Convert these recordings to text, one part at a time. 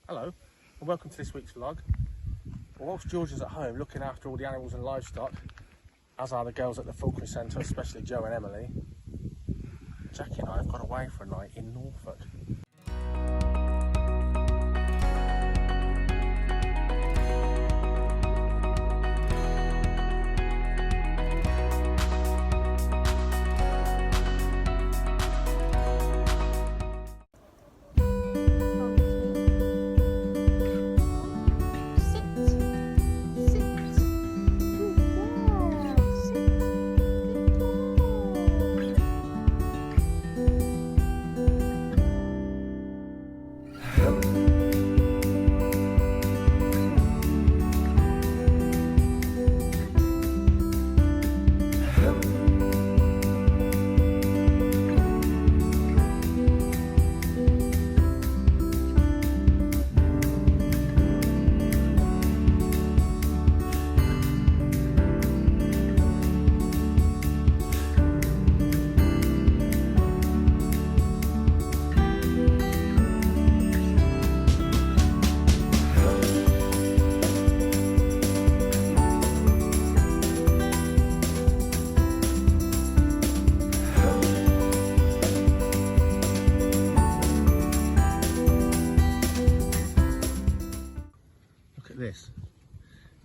Hello and welcome to this week's vlog. Well, whilst George is at home looking after all the animals and livestock, as are the girls at the Fulcrum Centre, especially Jo and Emily, Jackie and I have gone away for a night in Norfolk.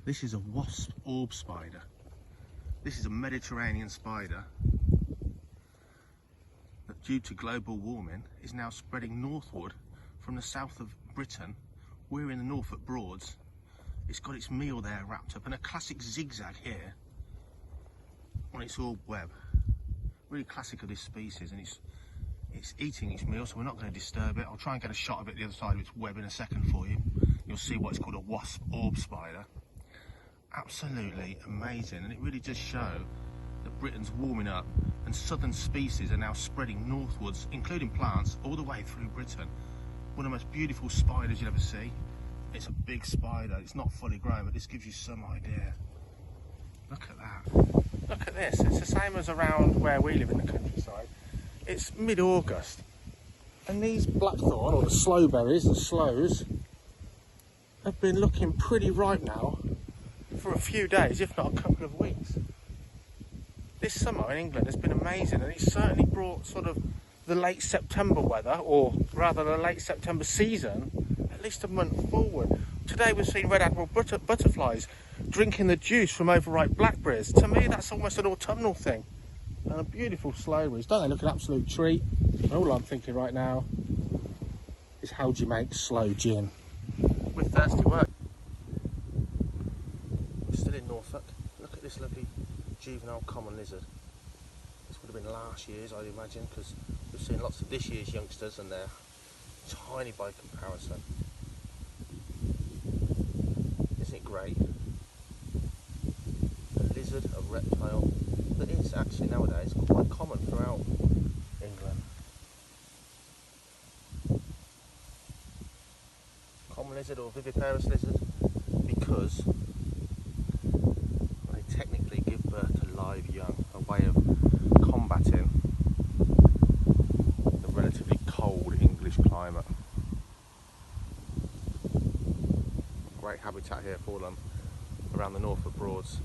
This is a Wasp Orb Spider. This is a Mediterranean spider that, due to global warming, is now spreading northward from the south of Britain. We're in the Norfolk Broads. It's got its meal there wrapped up in a classic zigzag here on its orb web. Really classic of this species, and it's eating its meal, so we're not going to disturb it. I'll try and get a shot of it the other side of its web in a second for you. You'll see what's called a Wasp Orb Spider. Absolutely amazing, and it really does show that Britain's warming up and southern species are now spreading northwards, including plants, all the way through Britain. One of the most beautiful spiders you'll ever see. It's a big spider, it's not fully grown, but this gives you some idea. Look at that. Look at this, it's the same as around where we live in the countryside. It's mid-August, and these blackthorn, or the slowberries, the slows, have been looking pretty ripe now for a few days, if not a couple of weeks. This summer in England has been amazing, and it's certainly brought sort of the late September weather, or rather the late September season, at least a month forward. Today we've seen red admiral butterflies drinking the juice from overripe blackberries. To me that's almost an autumnal thing. And a beautiful slowberries, don't they look an absolute treat? And all I'm thinking right now is, how do you make slow gin with thirsty work? Still in Norfolk. Look at this lovely juvenile common lizard. This would have been last year's, I'd imagine, because we've seen lots of this year's youngsters and they're tiny by comparison. Isn't it great? A lizard, a reptile that is actually nowadays quite common throughout England. Common lizard or viviparous lizard, because technically give birth to live young, a way of combating the relatively cold English climate. Great habitat here for them around the Norfolk Broads.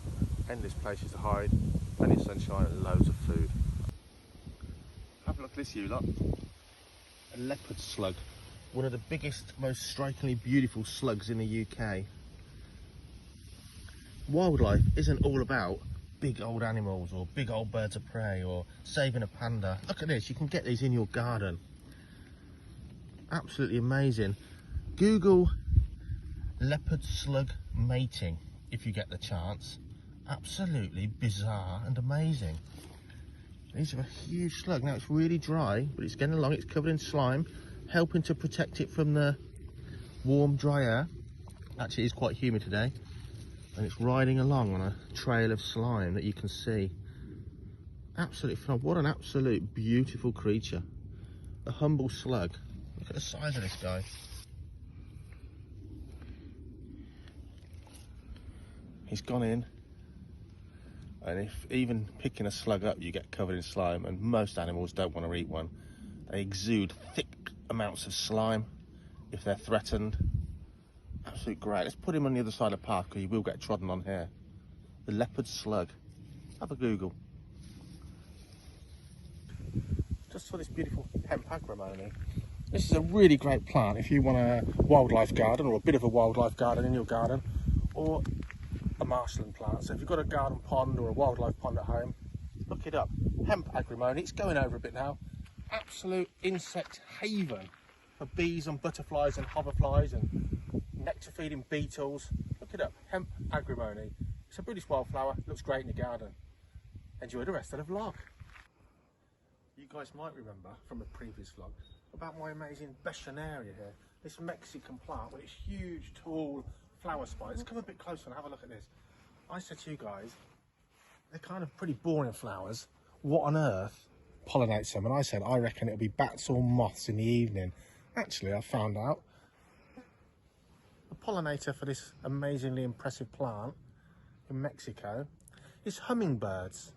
Endless places to hide, plenty of sunshine and loads of food. Have a look at this, you lot. A leopard slug. One of the biggest, most strikingly beautiful slugs in the UK. Wildlife isn't all about big old animals or big old birds of prey or saving a panda. Look at this, you can get these in your garden. Absolutely amazing. Google leopard slug mating if you get the chance. Absolutely bizarre and amazing. These are a huge slug. Now it's really dry, but it's getting along, it's covered in slime, helping to protect it from the warm, dry air. Actually, it's quite humid today. And it's riding along on a trail of slime that you can see. Absolutely phenomenal. What an absolute beautiful creature. A humble slug. Look at the size of this guy. He's gone in, and if even picking a slug up you get covered in slime, and most animals don't want to eat one. They exude thick amounts of slime if they're threatened. Absolute great. Let's put him on the other side of the path because he will get trodden on here. The Leopard Slug. Have a Google. Just for this beautiful Hemp Agrimony. This is a really great plant if you want a wildlife garden or a bit of a wildlife garden in your garden, or a marshland plant. So if you've got a garden pond or a wildlife pond at home, look it up. Hemp Agrimony. It's going over a bit now. Absolute insect haven for bees and butterflies and hoverflies and nectar feeding beetles. Look it up. Hemp Agrimony. It's a British wildflower. Looks great in the garden. Enjoy the rest of the vlog. You guys might remember from a previous vlog about my amazing Bechonaria here. This Mexican plant with its huge, tall flower spikes. Come a bit closer and have a look at this. I said to you guys, they're kind of pretty boring flowers. What on earth pollinates them? And I said, I reckon it'll be bats or moths in the evening. Actually, I found out the pollinator for this amazingly impressive plant in Mexico is hummingbirds.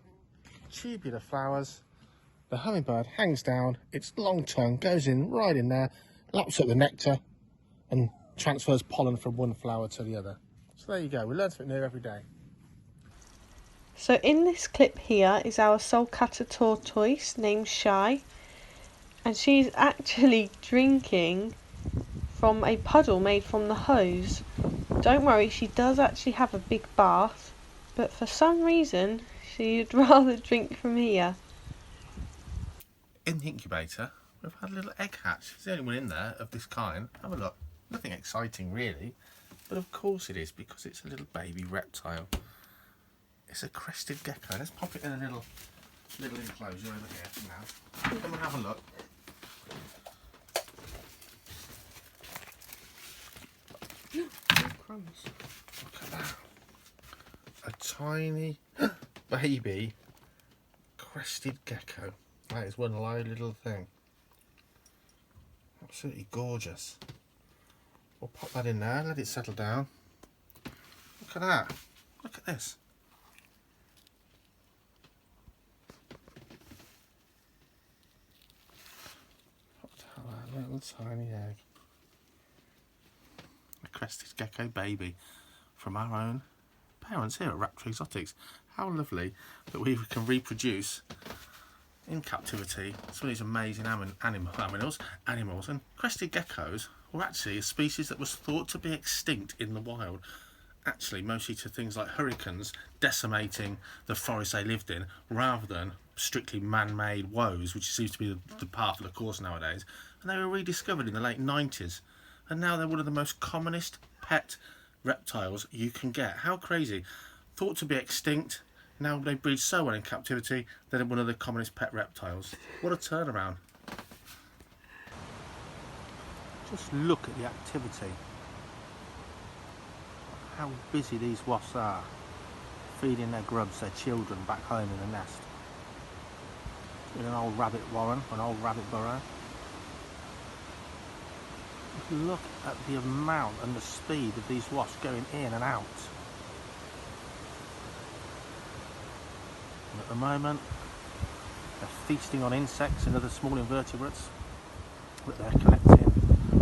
Tubular flowers. The hummingbird hangs down, its long tongue goes in right in there, laps up the nectar and transfers pollen from one flower to the other. So there you go, we learn something new every day. So in this clip here is our Sulcata tortoise named Shy, and she's actually drinking from a puddle made from the hose. Don't worry, she does actually have a big bath, but for some reason she'd rather drink from here. In the incubator, we've had a little egg hatch. It's the only one in there of this kind. Have a look. Nothing exciting really, but of course it is because it's a little baby reptile. It's a crested gecko. Let's pop it in a little enclosure over here for now. Come and have a look. Crumbs. Look at that. A tiny baby crested gecko. That is one lovely little thing. Absolutely gorgeous. We'll pop that in there, let it settle down. Look at that. Look at this. Pop that little tiny egg. A crested gecko baby from our own parents here at Raptor Exotics. How lovely that we can reproduce in captivity some of these amazing animals. And crested geckos were actually a species that was thought to be extinct in the wild, actually mostly to things like hurricanes decimating the forest they lived in rather than strictly man-made woes, which seems to be the path of the course nowadays. And they were rediscovered in the late 90s, and now they're one of the most commonest pet reptiles you can get. How crazy. Thought to be extinct, now they breed so well in captivity, they're one of the commonest pet reptiles. What a turnaround. Just look at the activity. How busy these wasps are, feeding their grubs, their children, back home in the nest. In an old rabbit warren, an old rabbit burrow. Look at the amount and the speed of these wasps going in and out. And at the moment, they're feasting on insects and other small invertebrates that they're collecting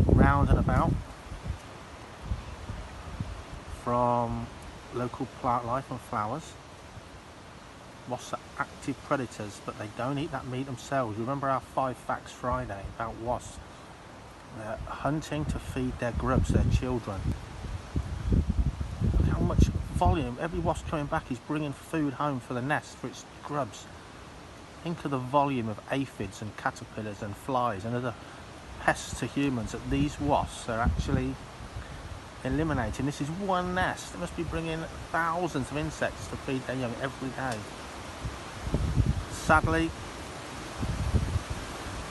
round and about from local plant life and flowers. Wasps are active predators, but they don't eat that meat themselves. Remember our 5 Facts Friday about wasps? They're hunting to feed their grubs, their children. Look how much volume. Every wasp coming back is bringing food home for the nest, for its grubs. Think of the volume of aphids and caterpillars and flies and other pests to humans that these wasps are actually eliminating. This is one nest. They must be bringing thousands of insects to feed their young every day. Sadly,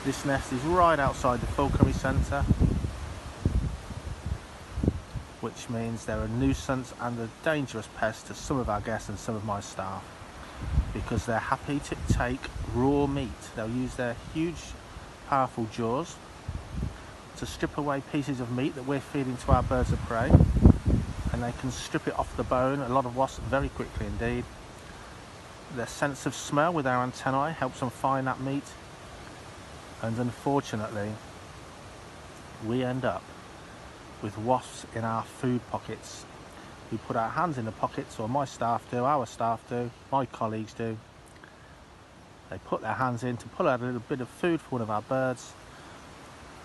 this nest is right outside the Falconry Centre, which means they're a nuisance and a dangerous pest to some of our guests and some of my staff, because they're happy to take raw meat. They'll use their huge, powerful jaws to strip away pieces of meat that we're feeding to our birds of prey, and they can strip it off the bone, a lot of wasps, very quickly indeed. Their sense of smell with our antennae helps them find that meat, and unfortunately we end up with wasps in our food pockets. We put our hands in the pockets, or my staff do, our staff do, my colleagues do. They put their hands in to pull out a little bit of food for one of our birds,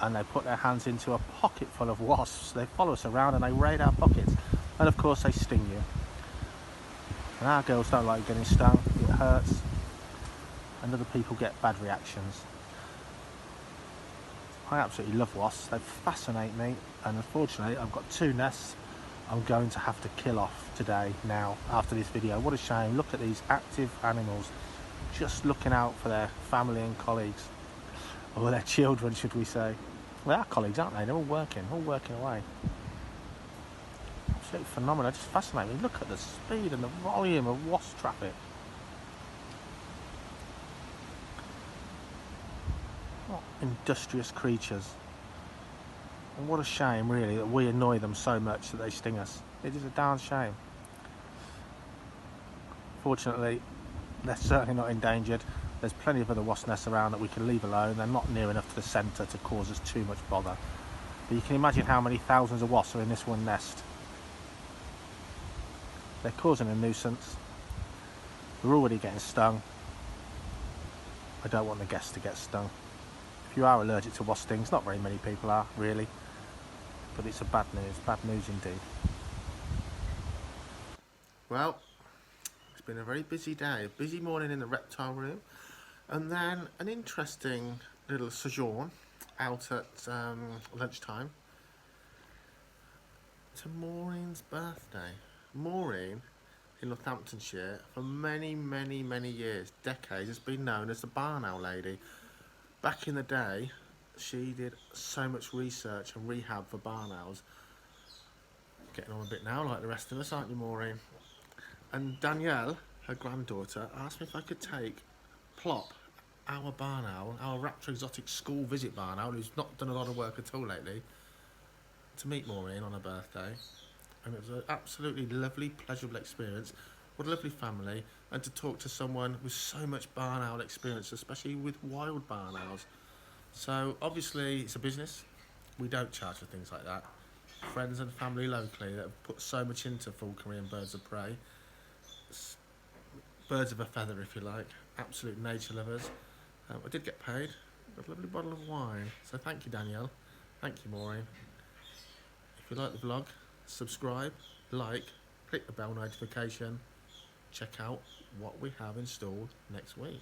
and they put their hands into a pocket full of wasps. They follow us around and they raid our pockets, and of course they sting you. And our girls don't like getting stung, it hurts, and other people get bad reactions. I absolutely love wasps, they fascinate me, and unfortunately I've got 2 nests I'm going to have to kill off today now after this video. What a shame. Look at these active animals just looking out for their family and colleagues, or their children should we say. Well, they are colleagues, aren't they? They're all working away. Absolutely phenomenal. It just fascinates me. Look at the speed and the volume of wasp traffic. What industrious creatures. And what a shame really that we annoy them so much that they sting us. It is a darn shame. Fortunately, they're certainly not endangered. There's plenty of other wasp nests around that we can leave alone. They're not near enough to the centre to cause us too much bother. But you can imagine how many thousands of wasps are in this one nest. They're causing a nuisance. We're already getting stung. I don't want the guests to get stung. If you are allergic to wasp stings, not very many people are, really. But it's a bad news indeed. Well, it's been a very busy day, a busy morning in the reptile room, and then an interesting little sojourn out at lunchtime to Maureen's birthday. Maureen in Northamptonshire for many years, decades, has been known as the barn owl lady. Back in the day, she did so much research and rehab for barn owls. Getting on a bit now, like the rest of us, aren't you, Maureen? And Danielle, her granddaughter, asked me if I could take Plop, our barn owl, our Raptor Exotic school visit barn owl, who's not done a lot of work at all lately, to meet Maureen on her birthday. And it was an absolutely lovely, pleasurable experience. What a lovely family, and to talk to someone with so much barn owl experience, especially with wild barn owls. So obviously it's a business, we don't charge for things like that. Friends and family locally that have put so much into falconry and birds of prey, birds of a feather if you like, absolute nature lovers. I did get paid, a lovely bottle of wine, so thank you Danielle, thank you Maureen. If you like the vlog, subscribe, like, click the bell notification, check out what we have installed next week.